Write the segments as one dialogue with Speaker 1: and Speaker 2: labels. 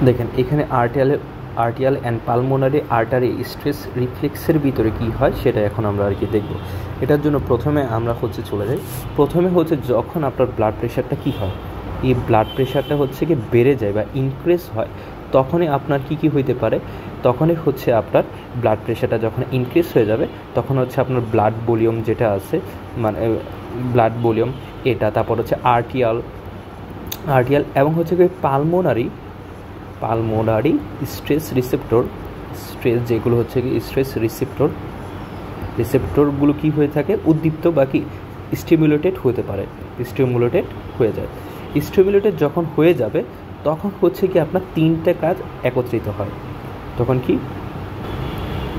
Speaker 1: দেখেন এখানে arterial and pulmonary artery stress রিফ্লেক্সের ভিতরে কী হয় সেটা এখন আমরা আর কি দেখব। এটার জন্য প্রথমে আমরা চলে যাই। প্রথমে যখন আপনার ব্লাড প্রেশারটা কী হয়, এই ব্লাড প্রেশারটা কি বেড়ে যায় বা ইনক্রিজ হয়, তখনই আপনার কি হইতে পারে, তখনই আপনার ব্লাড প্রেশারটা যখন ইনক্রিজ হয়ে যাবে তখন আপনার ব্লাড ভলিউম যেটা আছে, মানে ব্লাড ভলিউম এটা, তারপর আর্টিয়াল এবং কি পালমোনারি স্ট্রেস যেগুলো কি স্ট্রেস রিসেপ্টরগুলো কী হয়ে থাকে, উদ্দীপ্ত বা কি স্টিমুলেটেড হতে পারে, স্টিমুলেটেড হয়ে যায়। স্টিমুলেটেড যখন হয়ে যাবে তখন কি আপনার তিনটা কাজ একত্রিত হয়।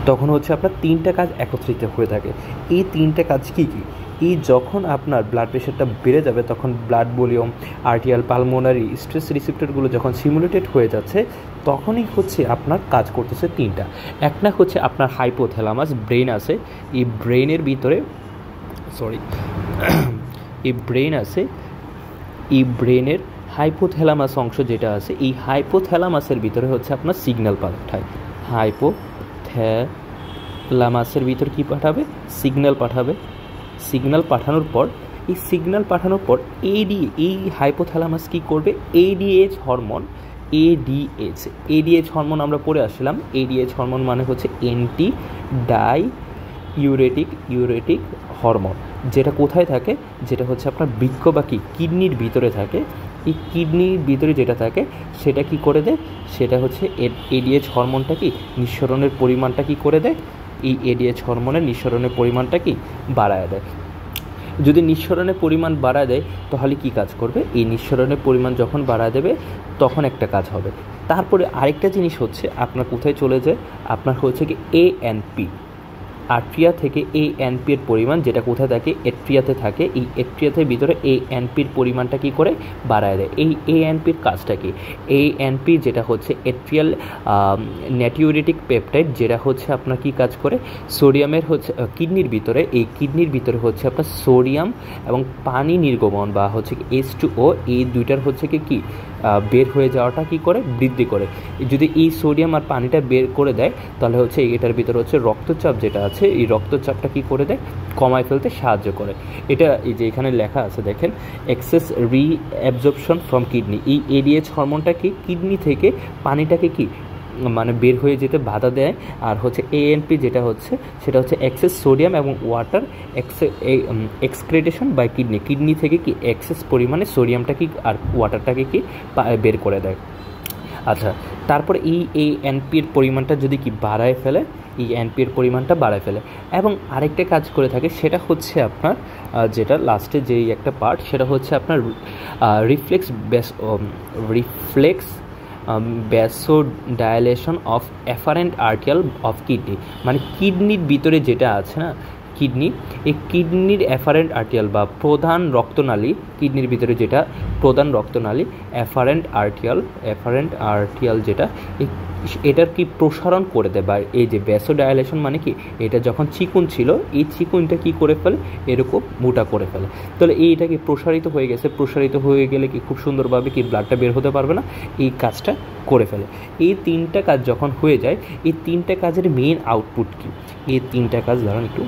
Speaker 1: তখন আপনার তিনটা কাজ একত্রিত হয়ে থাকে। এই তিনটা কাজ কী কী? এই যখন আপনার ব্লাড প্রেশারটা বেড়ে যাবে তখন blood volume, arterial, pulmonary stress রিসেপ্টরগুলো যখন সিমুলেটেড হয়ে যাচ্ছে তখনই আপনার কাজ করতেছে তিনটা। একটা আপনার হাইপোথ্যালামাস ব্রেন আছে, এই ব্রেনের ভিতরে এই ব্রেনের হাইপোথ্যালামাস অংশ যেটা আছে, এই হাইপোথ্যালামাসের ভিতরে আপনার সিগন্যাল পাঠায়। হাইপোথ্যালামাসের ভিতর কি পাঠাবে? সিগন্যাল পাঠাবে। সিগন্যাল পাঠানোর পর এই হাইপোথ্যালামাস কি করবে? এডিএইচ হরমোন আমরা পড়ে আসলাম। এডিএইচ হরমোন মানে অ্যান্টি ডাইউরেটিক হরমোন, যেটা কোথায় থাকে? যেটা আপনার বৃক্ক বা কি কিডনির ভিতরে থাকে। এই কিডনির ভিতরে যেটা থাকে সেটা কি করে দেয়? সেটা এডিএইচ হরমোনটা কি নিঃসরণের পরিমাণটা কি করে দেয়? এই এডিএইচ হরমোনের নিঃসরণের পরিমাণটা কি বাড়ায় দেয়। যদি নিঃসরণের পরিমাণ বাড়ায় দেয় তাহলে কি কাজ করবে? এই নিঃসরণের পরিমাণ যখন বাড়ায় দেবে তখন একটা কাজ হবে। তারপরে আরেকটা জিনিস আপনার কোথায় চলে যায়? আপনার কি এএনপি, আর্ট্রিয়া থেকে এএনপি এর পরিমাণ যেটা কোথায় থাকে? এট্রিয়াতে থাকে। এই এট্রিয়াতের ভিতরে এএনপির পরিমাণটা কি করে বাড়ায় দেয়। এই এএনপির কাজটা কি? এএনপি যেটা এট্রিয়াল ন্যাটিউরেটিক পেপটাইড, যেটা আপনার কি কাজ করে? সোডিয়ামের কিডনির ভিতরে, এই কিডনির ভিতরে আপনার সোডিয়াম এবং পানি নির্গমন বা H2O, এই দুইটার কি বের হয়ে যাওয়াটা কি করে? বৃদ্ধি করে। যদি এই সোডিয়াম আর পানিটা বের করে দেয় তাহলে এটার ভিতরে রক্তচাপ যেটা আছে, এই রক্তচাপটা কি করে দেয়? কমায় ফেলতে সাহায্য করে। এটা এই যে এখানে লেখা আছে দেখেন, এক্সেস রিঅ্যাবজর্পশন ফ্রম কিডনি। এই এডিএইচ হরমোনটা কি কিডনি থেকে পানিটাকে কি মানে বের হয়ে যেতে বাধা দেয়। আর এএনপি যেটা সেটা এক্সেস সোডিয়াম এবং ওয়াটার এক্সক্রেটেশন বাই কিডনি থেকে কি এক্সেস পরিমাণে সোডিয়ামটা কি আর ওয়াটারটাকে কি বের করে দেয়। আচ্ছা, তারপর এই এএনপির পরিমাণটা যদি কি বাড়ায় ফেলে, এই এএনপির পরিমাণটা বাড়ায় ফেলে। এবং আরেকটা কাজ করে থাকে সেটা আপনার যেটা লাস্টে যেই একটা পার্ট, সেটা আপনার reflex vasodilation of efferent arteriole of kidney. মানে কিডনির ভিতরে যেটা আছে না, এই কিডনির এফারেন্ট আর্টিয়াল বা প্রধান রক্তনালী, কিডনির ভিতরে যেটা প্রধান রক্তনালী এফারেন্ট আর্টিয়াল যেটা, এটার কি প্রসারণ করে দেয়। বা এই যে ভ্যাসোডাইলেশন মানে কি, এটা যখন চিকুন ছিল এই চিকুনটা কি করে ফেলে? এরকম মোটা করে ফেলে। তাহলে এইটা কি প্রসারিত হয়ে গেছে। প্রসারিত হয়ে গেলে কি খুব সুন্দরভাবে কি ব্লাডটা বের হতে পারবে না, এই কাজটা করে ফেলে। এই তিনটা কাজ যখন হয়ে যায়, এই তিনটা কাজের মেইন আউটপুট কি? এই তিনটা কাজ ধরুন একটু,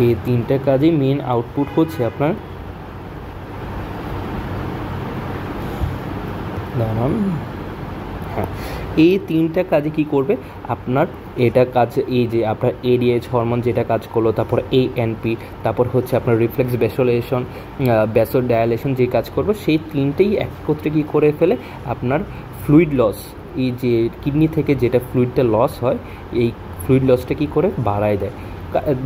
Speaker 1: এই তিনটা কাজই মেইন আউটপুট আপনার এই তিনটা কাজে কি করবে আপনার? এটা কাজ, এই যে আপনার এডিএইচ হরমোন যেটা কাজ করলো, তারপর এএনপি, তারপর আপনার রিফ্লেক্স ভ্যাসোডাইলেশন যে কাজ করবে, সেই তিনটেই একত্রে কি করে ফেলে? আপনার ফ্লুইড লস, এই যে কিডনি থেকে যেটা ফ্লুইডটা লস হয়, এই ফ্লুইড লসটা কি করে?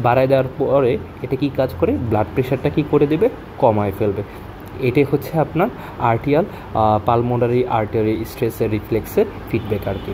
Speaker 1: বাড়ায় দেওয়ার পরে এটা কি কাজ করে? ব্লাড প্রেশারটা কি করে দেবে? কমায় ফেলবে। এটাই আপনার আর্টিয়াল পালমোনারি আর্টারি স্ট্রেসের রিফ্লেক্সের ফিডব্যাক আর কি।